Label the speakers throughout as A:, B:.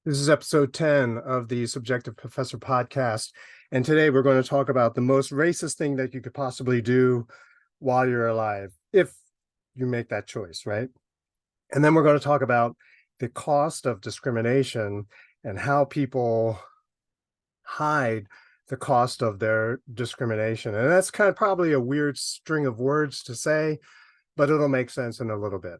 A: This is episode 10 of the Subjective Professor podcast. And today we're going to talk about the most racist thing that you could possibly do while you're alive, if you make that choice, right? And then we're going to talk about the cost of discrimination and how people hide the cost of their discrimination. And that's kind of probably a weird string of words to say, but it'll make sense in a little bit.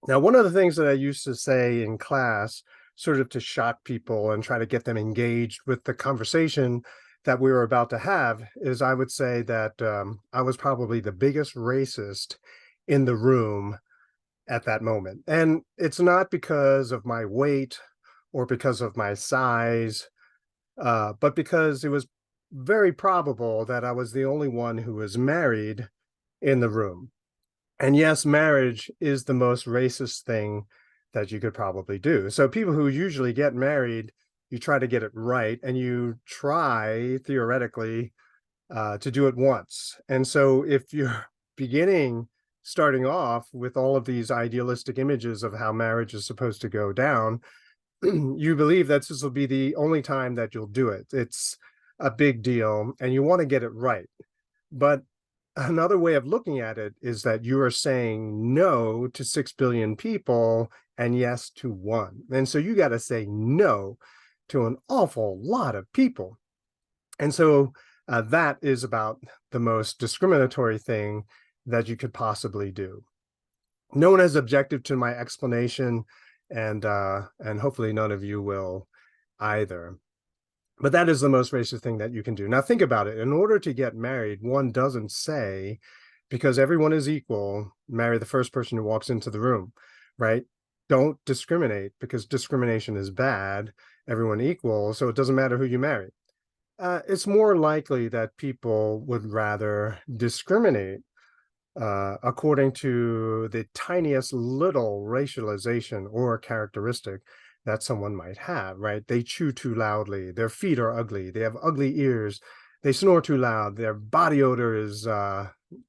A: Now, one of the things that I used to say in class, sort of to shock people and try to get them engaged with the conversation that we were about to have, is I would say that I was probably the biggest racist in the room at that moment. And it's not because of my weight or because of my size, but because it was very probable that I was the only one who was married in the room. And yes, marriage is the most racist thing that you could probably do. So people who usually get married, you try to get it right, and you try theoretically to do it once. And so if you're starting off with all of these idealistic images of how marriage is supposed to go down, you believe that this will be the only time that you'll do it. It's a big deal, and you want to get it right. But another way of looking at it is that you are saying no to 6 billion people and yes to one. And so you got to say no to an awful lot of people. And so that is about the most discriminatory thing that you could possibly do. No one has objected to my explanation, and hopefully none of you will either. But that is the most racist thing that you can do. Now, think about it. In order to get married, one doesn't say, because everyone is equal, marry the first person who walks into the room, right? Don't discriminate, because discrimination is bad. Everyone equal, so it doesn't matter who you marry. It's more likely that people would rather discriminate according to the tiniest little racialization or characteristic that someone might have, right? They chew too loudly, their feet are ugly, they have ugly ears, they snore too loud, their body odor is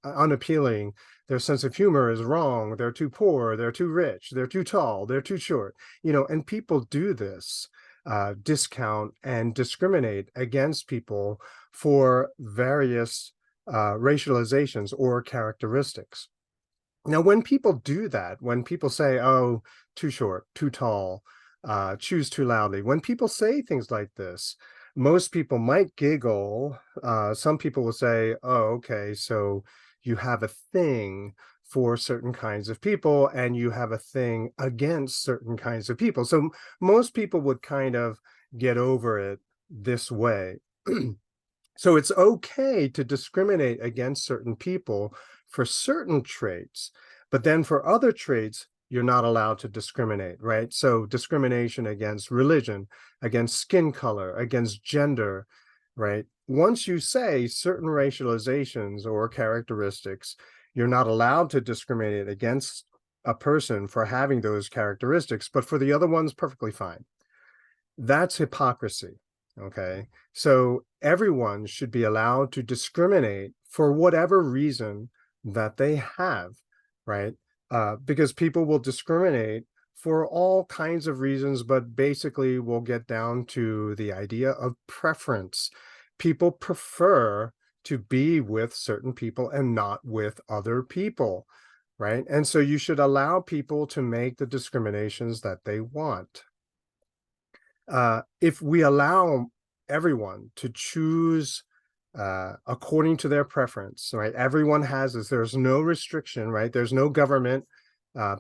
A: unappealing, their sense of humor is wrong, they're too poor, they're too rich, they're too tall, they're too short, and people do this, discount and discriminate against people for various racializations or characteristics. Now, when people do that, when people say, oh, too short, too tall, choose too loudly, when people say things like this, most people might giggle. Some people will say, oh, okay, so you have a thing for certain kinds of people and you have a thing against certain kinds of people. So most people would kind of get over it this way. So it's okay to discriminate against certain people for certain traits, but then for other traits, you're not allowed to discriminate, right? So discrimination against religion, against skin color, against gender, right? Once you say certain racializations or characteristics, you're not allowed to discriminate against a person for having those characteristics, but for the other ones, perfectly fine. That's hypocrisy. Okay, so everyone should be allowed to discriminate for whatever reason that they have, right? Because people will discriminate for all kinds of reasons, but basically we'll get down to the idea of preference. People prefer to be with certain people and not with other people, right? And so you should allow people to make the discriminations that they want. If we allow everyone to choose according to their preference, right? Everyone has this. There's no restriction, right? There's no government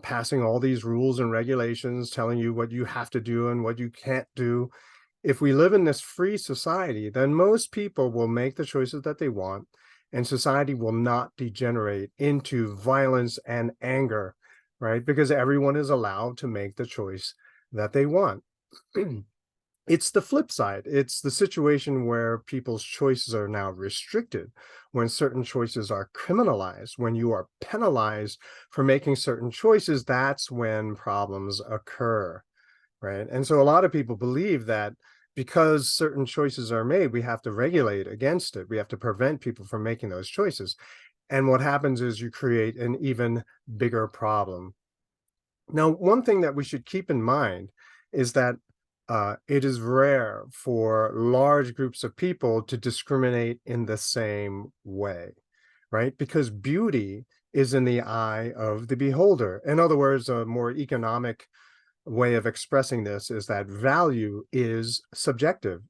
A: passing all these rules and regulations telling you what you have to do and what you can't do. If we live in this free society, then most people will make the choices that they want, and society will not degenerate into violence and anger, right? Because everyone is allowed to make the choice that they want. It's the flip side. It's the situation where people's choices are now restricted, when certain choices are criminalized, when you are penalized for making certain choices. That's when problems occur, right? And so a lot of people believe that because certain choices are made, we have to regulate against it. We have to prevent people from making those choices. And what happens is you create an even bigger problem. Now, one thing that we should keep in mind is that it is rare for large groups of people to discriminate in the same way, right? Because beauty is in the eye of the beholder. In other words, a more economic way of expressing this is that value is subjective.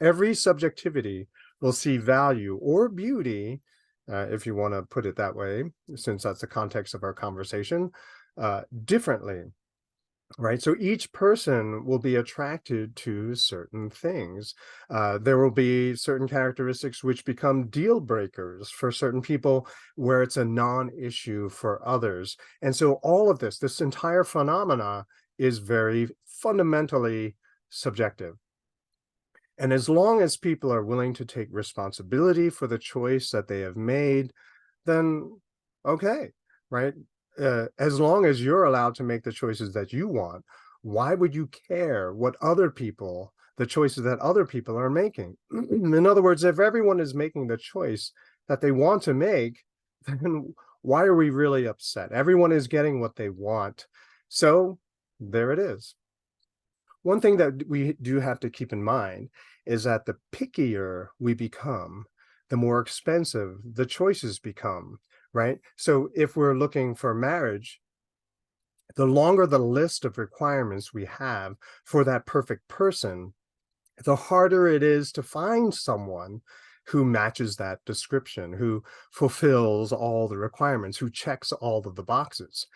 A: Every subjectivity will see value or beauty, if you want to put it that way, since that's the context of our conversation, differently. Right. So each person will be attracted to certain things. There will be certain characteristics which become deal breakers for certain people where it's a non-issue for others. And so all of this entire phenomena is very fundamentally subjective. And as long as people are willing to take responsibility for the choice that they have made, then okay, right? As long as you're allowed to make the choices that you want, why would you care what the choices that other people are making? In other words, if everyone is making the choice that they want to make, then why are we really upset? Everyone is getting what they want. So there it is. One thing that we do have to keep in mind is that the pickier we become, the more expensive the choices become, right? So if we're looking for marriage, the longer the list of requirements we have for that perfect person, the harder it is to find someone who matches that description, who fulfills all the requirements, who checks all of the boxes.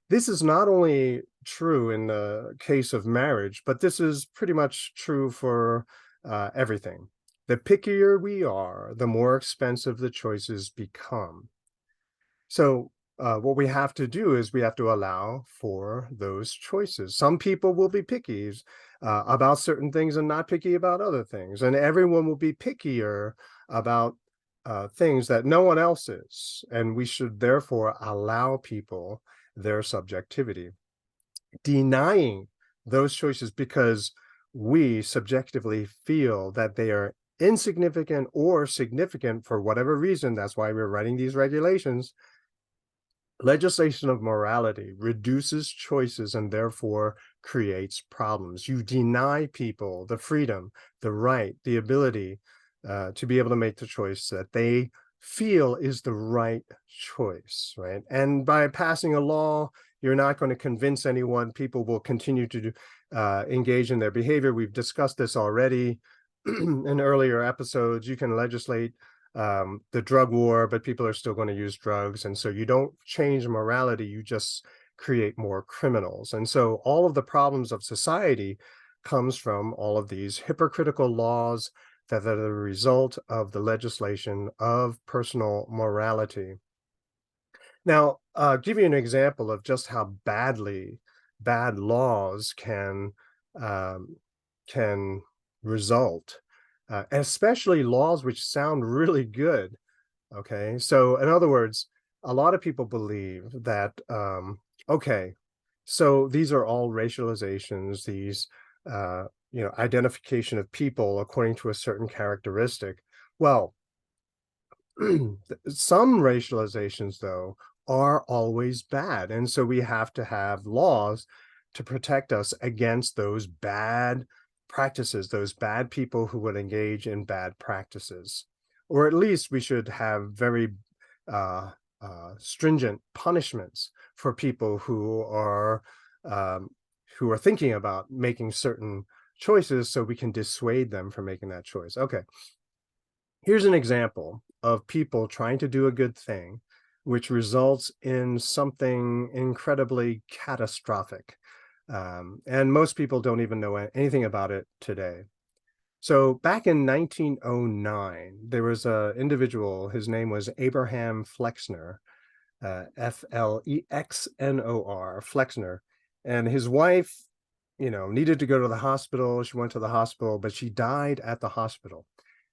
A: This is not only true in the case of marriage, but this is pretty much true for everything. The pickier we are, the more expensive the choices become. So what we have to do is we have to allow for those choices. Some people will be picky about certain things and not picky about other things. And everyone will be pickier about things that no one else is. And we should therefore allow people their subjectivity. Denying those choices because we subjectively feel that they are insignificant or significant for whatever reason, that's why we're writing these regulations. Legislation of morality reduces choices and therefore creates problems. You deny people the freedom, the right, the ability to be able to make the choice that they feel is the right choice, right? And by passing a law, you're not going to convince anyone. People will continue to engage in their behavior. We've discussed this already in earlier episodes. You can legislate the drug war, but people are still going to use drugs. And so you don't change morality, you just create more criminals. And so all of the problems of society comes from all of these hypocritical laws that are the result of the legislation of personal morality. Now, give you an example of just how badly bad laws can result, especially laws which sound really good. Okay, so in other words, a lot of people believe that okay, so these are all racializations, these identification of people according to a certain characteristic. Well, some racializations, though, are always bad. And so we have to have laws to protect us against those bad practices, those bad people who would engage in bad practices. Or at least we should have very stringent punishments for people who are thinking about making certain choices so we can dissuade them from making that choice. Okay. Here's an example of people trying to do a good thing, which results in something incredibly catastrophic. And most people don't even know anything about it today. So back in 1909, there was an individual, his name was Abraham Flexner, Flexnor, Flexner, and his wife, needed to go to the hospital. She went to the hospital, but she died at the hospital.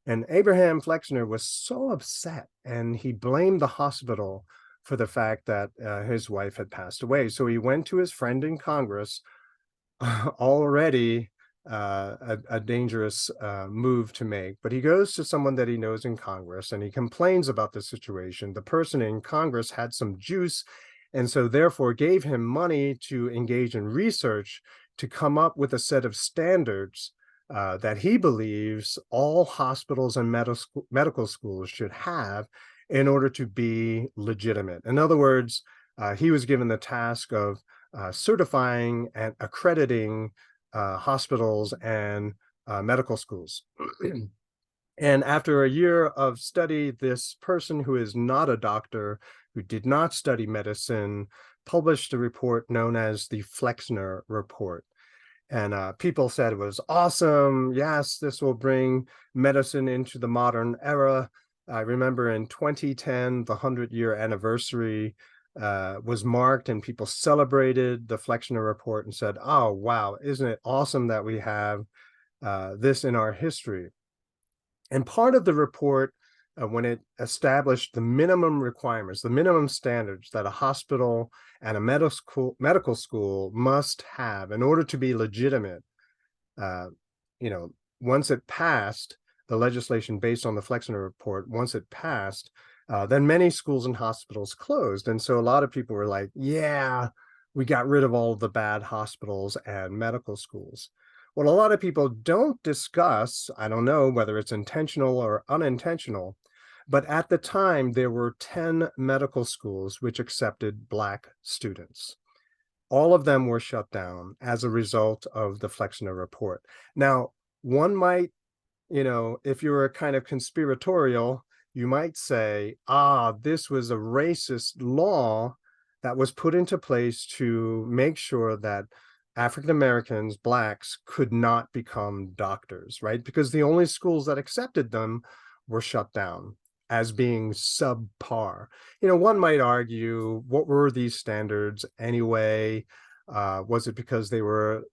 A: And Abraham Flexner was so upset, and he blamed the hospital for the fact that his wife had passed away. So he went to his friend in Congress, already a dangerous move to make. But he goes to someone that he knows in Congress, and he complains about the situation. The person in Congress had some juice, and so therefore gave him money to engage in research to come up with a set of standards that he believes all hospitals and medical schools should have in order to be legitimate. In other words, he was given the task of certifying and accrediting hospitals and medical schools. And after a year of study, this person who is not a doctor, who did not study medicine, published a report known as the Flexner Report. And people said it was awesome. Yes, this will bring medicine into the modern era. I remember in 2010, the 100-year anniversary was marked, and people celebrated the Flexner Report and said, oh, wow, isn't it awesome that we have this in our history? And part of the report, when it established the minimum requirements, the minimum standards that a hospital and a medical school must have in order to be legitimate, once it passed, the legislation based on the Flexner Report, once it passed, then many schools and hospitals closed. And so a lot of people were like, yeah, we got rid of all of the bad hospitals and medical schools. What a lot of people don't discuss, I don't know whether it's intentional or unintentional, but at the time there were 10 medical schools which accepted Black students. All of them were shut down as a result of the Flexner Report. Now, one might, if you were kind of conspiratorial, you might say, this was a racist law that was put into place to make sure that African Americans, Blacks, could not become doctors, right? Because the only schools that accepted them were shut down as being subpar. One might argue, what were these standards anyway? Was it because they were,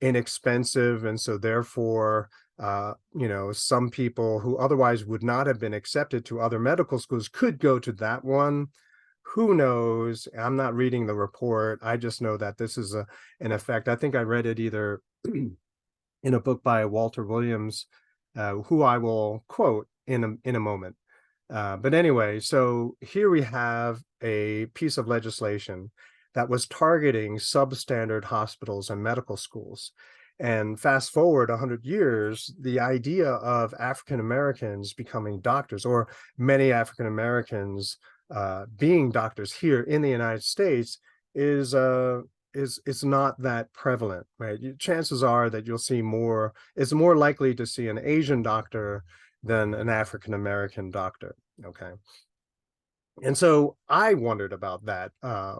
A: inexpensive, and so therefore, some people who otherwise would not have been accepted to other medical schools could go to that one? Who knows? I'm not reading the report. I just know that this is an effect. I think I read it either in a book by Walter Williams, who I will quote in a moment. But anyway, so here we have a piece of legislation that was targeting substandard hospitals and medical schools. And fast forward 100 years, the idea of African Americans becoming doctors, or many African Americans being doctors here in the United States, is not that prevalent, right? Chances are that you'll see more, it's more likely to see an Asian doctor than an African American doctor, okay? And so I wondered about that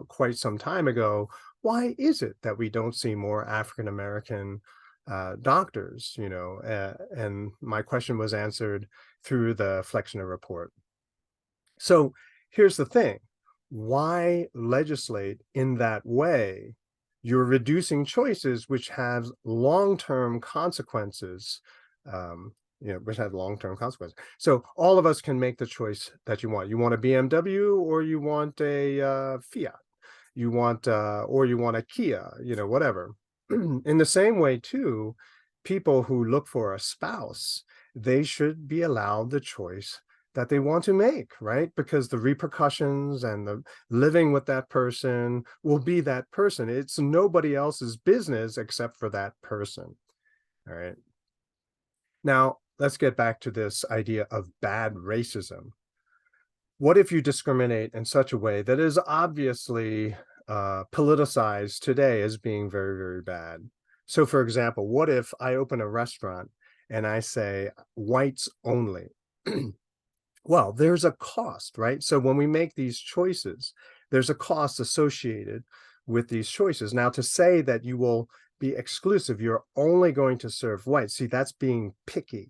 A: quite some time ago. Why is it that we don't see more African American doctors, and my question was answered through the Flexner Report. So here's the thing. Why legislate in that way? You're reducing choices which have long-term consequences, which have long-term consequences. So all of us can make the choice that you want. You want a BMW or you want a Fiat. You want, or you want a Kia, whatever. In the same way, too, people who look for a spouse, they should be allowed the choice that they want to make, right? Because the repercussions and the living with that person will be that person. It's nobody else's business except for that person, all right? Now, let's get back to this idea of bad racism. What if you discriminate in such a way that is obviously politicized today as being very, very bad? So, for example, what if I open a restaurant and I say whites only? Well, there's a cost, right? So when we make these choices, there's a cost associated with these choices. Now, to say that you will be exclusive, you're only going to serve whites, see, that's being picky.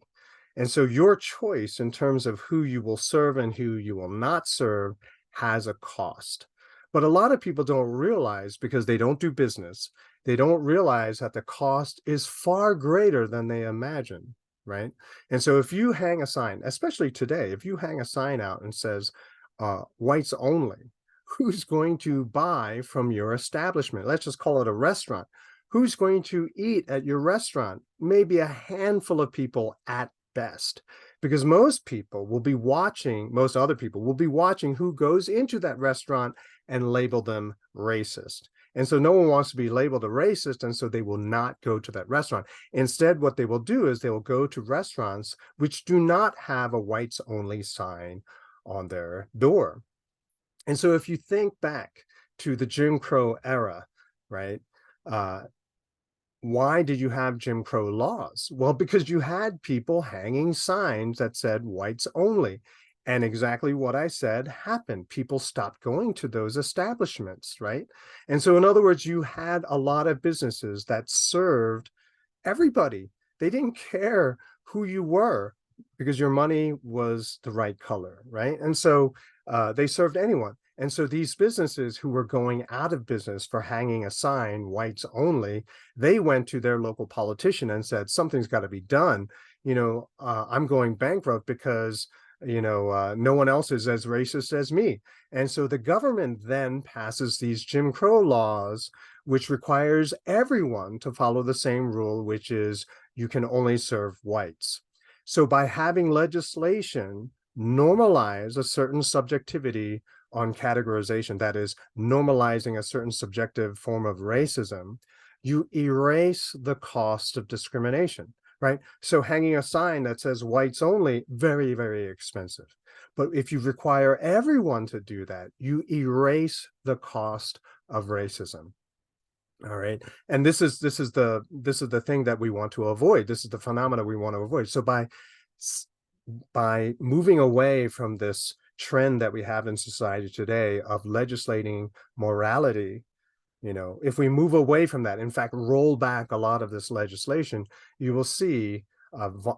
A: And so your choice in terms of who you will serve and who you will not serve has a cost. But a lot of people don't realize, because they don't do business, they don't realize that the cost is far greater than they imagine, right? And so if you hang a sign, especially today, if you hang a sign out and says, whites only, who's going to buy from your establishment? Let's just call it a restaurant. Who's going to eat at your restaurant? Maybe a handful of people at best, because most people will be watching, most other people will be watching who goes into that restaurant and label them racist. And so no one wants to be labeled a racist, and so they will not go to that restaurant. Instead, what they will do is they will go to restaurants which do not have a whites only sign on their door. And so if you think back to the Jim Crow era, right? Why did you have Jim Crow laws? Well, because you had people hanging signs that said whites only. And exactly what I said happened. People stopped going to those establishments, right? And so, in other words, you had a lot of businesses that served everybody. They didn't care who you were because your money was the right color, right? And so they served anyone. And so these businesses who were going out of business for hanging a sign, whites only, they went to their local politician and said, something's got to be done. I'm going bankrupt because, no one else is as racist as me. And so the government then passes these Jim Crow laws, which requires everyone to follow the same rule, which is you can only serve whites. So by having legislation normalize a certain subjectivity on categorization, that is normalizing a certain subjective form of racism, you erase the cost of discrimination, right? So hanging a sign that says whites only, very, very expensive. But if you require everyone to do that, you erase the cost of racism. All right. And this is the thing that we want to avoid. This is the phenomena we want to avoid. So by moving away from this trend that we have in society today of legislating morality, if we move away from that, in fact, roll back a lot of this legislation, you will see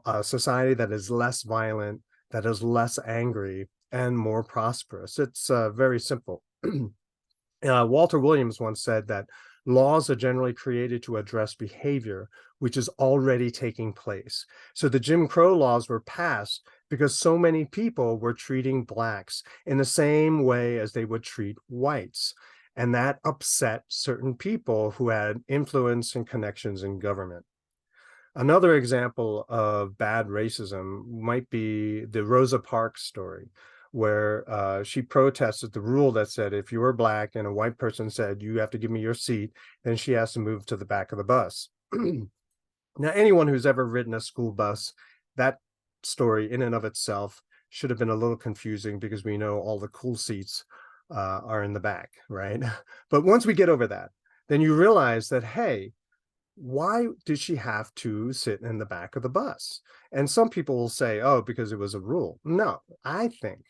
A: a society that is less violent, that is less angry, and more prosperous. It's very simple. Walter Williams once said that laws are generally created to address behavior which is already taking place. So the Jim Crow laws were passed because so many people were treating blacks in the same way as they would treat whites. And that upset certain people who had influence and connections in government. Another example of bad racism might be the Rosa Parks story, where she protested the rule that said if you were black and a white person said you have to give me your seat, then she has to move to the back of the bus. Now, anyone who's ever ridden a school bus, that story in and of itself should have been a little confusing because we know all the cool seats are in the back, right? But once we get over that, then you realize that, hey, why did she have to sit in the back of the bus? And some people will say, oh, because it was a rule. No, I think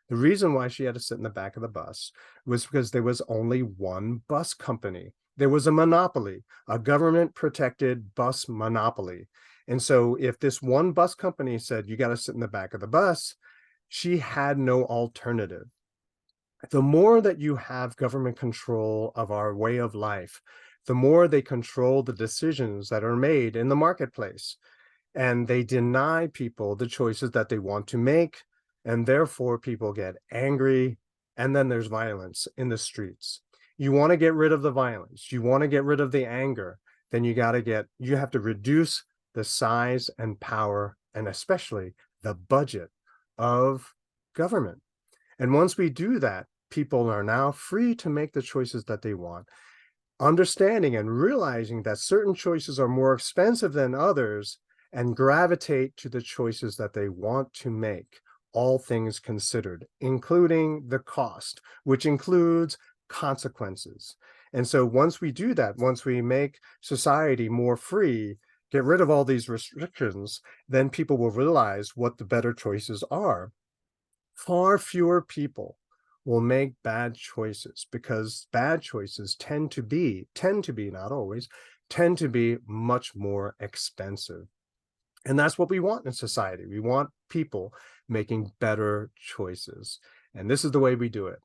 A: the reason why she had to sit in the back of the bus was because there was only one bus company. There was a monopoly, a government-protected bus monopoly. And so if this one bus company said, you got to sit in the back of the bus, she had no alternative. The more that you have government control of our way of life, the more they control the decisions that are made in the marketplace. And they deny people the choices that they want to make. And therefore, people get angry. And then there's violence in the streets. You want to get rid of the violence. You want to get rid of the anger. Then you have to reduce the size and power, and especially the budget of government. And once we do that, people are now free to make the choices that they want, understanding and realizing that certain choices are more expensive than others, and gravitate to the choices that they want to make, all things considered, including the cost, which includes consequences. And so once we do that, once we make society more free, get rid of all these restrictions, then people will realize what the better choices are. Far fewer people will make bad choices because bad choices tend to be, not always, tend to be much more expensive. And that's what we want in society. We want people making better choices. And this is the way we do it.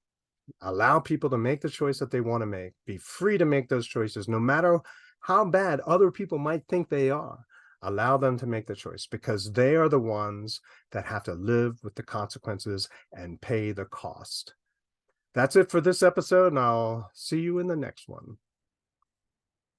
A: Allow people to make the choice that they want to make. Be free to make those choices, no matter how bad other people might think they are. Allow them to make the choice because they are the ones that have to live with the consequences and pay the cost. That's it for this episode, and I'll see you in the next one.